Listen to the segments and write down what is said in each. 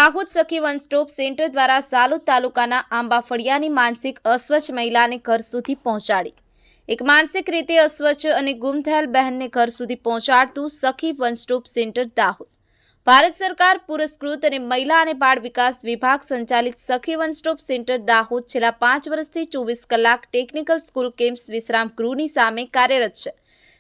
દાહોદ સખી one stop centre દ્વારા સાલોદ તાલુકાના આંબાફળિયાની માનસિક અસ્વચ્છ મહિલાને ઘર સુધી પહોંચાડી એક માનસિક રીતે અસ્વચ્છ અને ગુમ થયેલ બહેનને ઘર સુધી પહોંચાડતું સખી one stop centre Dahod Bharat સરકાર પુરસ્કૃત અને મહિલા અને બાળ વિકાસ વિભાગ સંચાલિત સખી વન સ્ટોપ સેન્ટર દાહોદ છેલ્લા 5 વર્ષથી 24 કલાક ટેકનિકલ સ્કૂલ કેમ્પ્સ વિશ્રામ ગૃહની સામે કાર્યરત છે,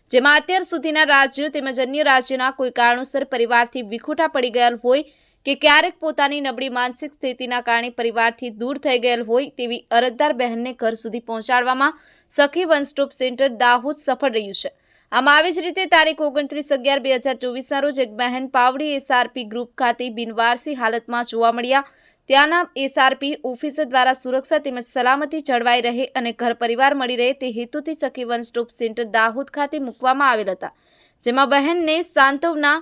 જેમાં અત્યાર સુધીના રાજ્યો તેમજ અન્ય રાજ્યોના કોઈ કારણોસર પરિવારથી વિખૂટા પડી ગયેલ હોય કે ક્યારેક પોતાની નબળી માનસિક સ્થિતિના કારણે પરિવારથી દૂર થઈ ગયેલ હોય તેવી અરજદાર બહેનને ઘર સુધી પહોંચાડવામાં સખી વન સ્ટોપ સેન્ટર દાહોદ સફળ રહ્યું છે। આમ આવી જ રીતે તારીખ 29/11/2024ના રોજ એક બહેન પાવડી એસઆરપી ગ્રુપ ખાતે બિનવારસી હાલતમાં જોવા મળ્યા। ત્યાંના એસઆરપી ઓફિસર દ્વારા સુરક્ષા તેમજ સલામતી જળવાઈ રહે અને ઘર પરિવાર મળી રહે તે હેતુથી સખી વન સ્ટોપ સેન્ટર દાહોદ ખાતે મૂકવામાં આવેલ હતા, જેમાં બહેનને સાંત્વના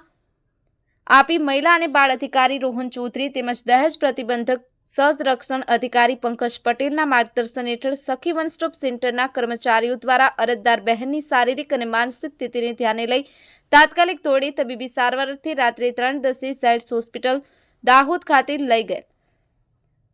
આપી મહિલા અને બાળ અધિકારી રોહન ચૌધરી તેમજ દહેજ પ્રતિબંધક સહરક્ષણ અધિકારી પંકજ પટેલના માર્ગદર્શન હેઠળ સખી વન સ્ટોપ સેન્ટરના કર્મચારીઓ દ્વારા અરજદાર બહેનની શારીરિક અને માનસિક સ્થિતિને ધ્યાને લઈ તાત્કાલિક તોડી તબીબી સારવારથી રાત્રે 3:10 ઝાયડ્સ હોસ્પિટલ દાહોદ ખાતે લઈ ગયેલ।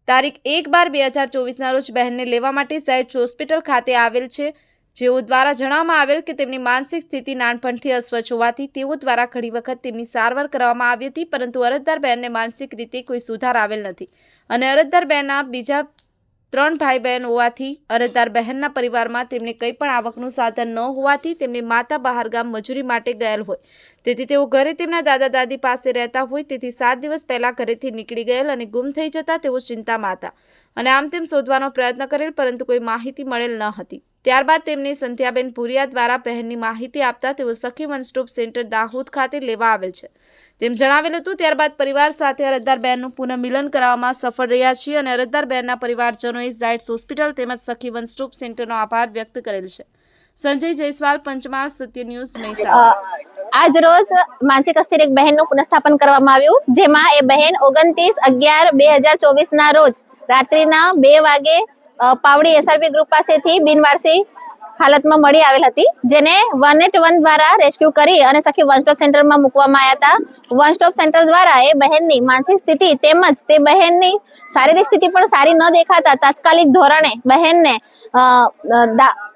તારીખ 1/12/2024ના રોજ બહેનને લેવા માટે ઝાયડ્સ હોસ્પિટલ ખાતે આવેલ છે, જેઓ દ્વારા જણાવવામાં આવેલ કે તેમની માનસિક સ્થિતિ નાનપણથી અસ્વચ્છ હોવાથી તેઓ દ્વારા ઘણી વખત તેમની સારવાર કરવામાં આવી હતી, પરંતુ અરજદાર બહેનને માનસિક રીતે કોઈ સુધાર આવેલ નથી અને અરજદાર બહેનના બીજા 3 ભાઈ બહેન હોવાથી અરજદાર બહેનના પરિવારમાં તેમને કંઈ પણ આવકનું સાધન ન હોવાથી તેમની માતા બહારગામ મજૂરી માટે ગયેલ હોય, તેથી તેઓ ઘરે તેમના દાદા દાદી પાસે રહેતા હોય, તેથી 7 દિવસ પહેલા ઘરેથી નીકળી ગયેલ અને ગુમ થઈ જતા તેઓ ચિંતામાં હતા અને આમ તેમ શોધવાનો પ્રયત્ન કરેલ, પરંતુ કોઈ માહિતી મળેલ ન હતી। ત્યારબાદ તેમને સંધ્યાબેન પુરિયા દ્વારા બહેનની માહિતી આપતા તેઓ સખી વન સ્ટોપ સેન્ટર દાહોદ ખાતે લેવા આવેલ છે તેમ જણાવેલ હતું। ત્યારબાદ પરિવાર સાથે અરજદાર બહેનનું પુનઃ મિલન કરવામાં સફળ રહ્યા છીએ અને અરજદાર બહેનના પરિવારજનોએ ઝાયડ્સ હોસ્પિટલ તેમજ સખી વન સ્ટોપ સેન્ટરનો આભાર વ્યક્ત કરેલ છે। સંજય જયસ્વાલ, પંચમહાલ, સત્ય ન્યૂઝ, મહેસાણા। આજ રોજ માનસિક અસ્થિર એક બહેનનું પુનઃસ્થાપન કરવામાં આવ્યું, જેમાં એ બહેન 29/11/2024ના રોજ રાત્રિના 2 વાગે પાવડી એસઆરપી ગ્રુપ પાસેથી બિનવારસી હાલતમાં મળી આવેલ હતી, જેને 181 દ્વારા રેસ્ક્યુ કરી અને સખી વન સ્ટોપ સેન્ટરમાં મૂકવામાં આવ્યા હતા। વન સ્ટોપ સેન્ટર દ્વારા એ બહેનની માનસિક સ્થિતિ તેમજ તે બહેનની શારીરિક સ્થિતિ પણ સારી ન દેખાતા તાત્કાલિક ધોરણે બહેનને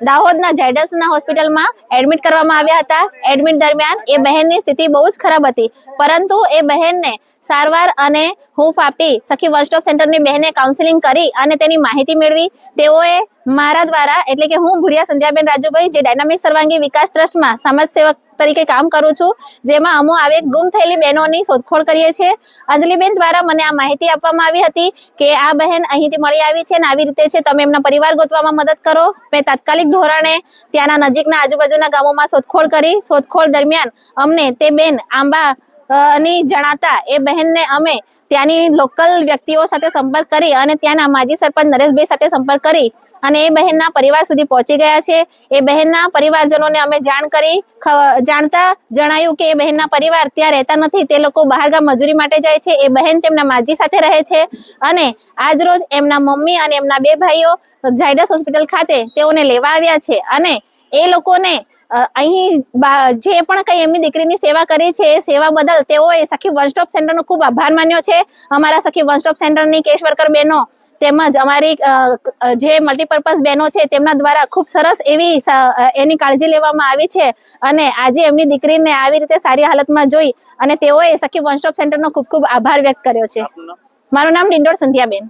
દાહોદના ઝાયડસના હોસ્પિટલમાં એડમિટ કરવામાં આવ્યા હતા। એડમિટ દરમિયાન એ બહેનની સ્થિતિ બહુ જ ખરાબ હતી, પરંતુ એ બહેનને સારવાર અને હૂંફ આપી સખી વન સ્ટોપ સેન્ટરની બહેને કાઉન્સેલિંગ કરી અને તેની માહિતી મેળવી। તેઓએ મારા દ્વારા એટલે કે હું ભુરિયા સંધ્યાબેન રાજુભાઈ જે ડાયનામિક સર્વાંગી વિકાસ ટ્રસ્ટમાં સમાજ સેવક તરીકે કામ કરું છું, જેમાં અમો આવે ગુમ થયેલી બહેનોની શોધખોળ કરીએ છીએ। અંજલિબેન દ્વારા મને આ માહિતી આપવામાં આવી હતી કે આ બહેન અહીંથી મળી આવી છે અને આવી રીતે છે, તમે એમના પરિવાર ગોતવામાં મદદ કરો। મેં તાત્કાલિક ધોરણે ત્યાંના નજીકના આજુબાજુના ગામોમાં શોધખોળ કરી। શોધખોળ દરમિયાન અમને તે બેન આંબાની જણાતા એ બહેનને અમે ત્યાંની લોકલ વ્યક્તિઓ સાથે સંપર્ક કરી અને ત્યાંના માજી સરપંચ નરેશભાઈ સાથે સંપર્ક કરી અને એ બહેનના પરિવાર સુધી પહોંચી ગયા છે। એ બહેનના પરિવારજનોને અમે જાણ કરી, જાણતા જણાયું કે એ બહેનના પરિવાર ત્યાં રહેતા નથી, તે લોકો બહારગામ મજૂરી માટે જાય છે। એ બહેન તેમના માજી સાથે રહે છે અને આજ રોજ એમના મમ્મી અને એમના 2 ભાઈઓ ઝાયડસ હોસ્પિટલ ખાતે તેઓને લેવા આવ્યા છે અને એ લોકોને અહીં જે પણ કઈ એમની દીકરીની સેવા કરી છે એ સેવા બદલ તેઓએ સખી વન સ્ટોપ સેન્ટરનો ખૂબ આભાર માન્યો છે। અમારા સખી વન સ્ટોપ સેન્ટરની કેસ વર્કર બહેનો તેમજ અમારી જે મલ્ટીપર્પઝ બહેનો છે તેમના દ્વારા ખૂબ સરસ એવી એની કાળજી લેવામાં આવી છે અને આજે એમની દીકરીને આવી રીતે સારી હાલતમાં જોઈ અને તેઓએ સખી વન સ્ટોપ સેન્ટરનો ખૂબ ખૂબ આભાર વ્યક્ત કર્યો છે। મારું નામ ડિંડોર સંધ્યાબેન।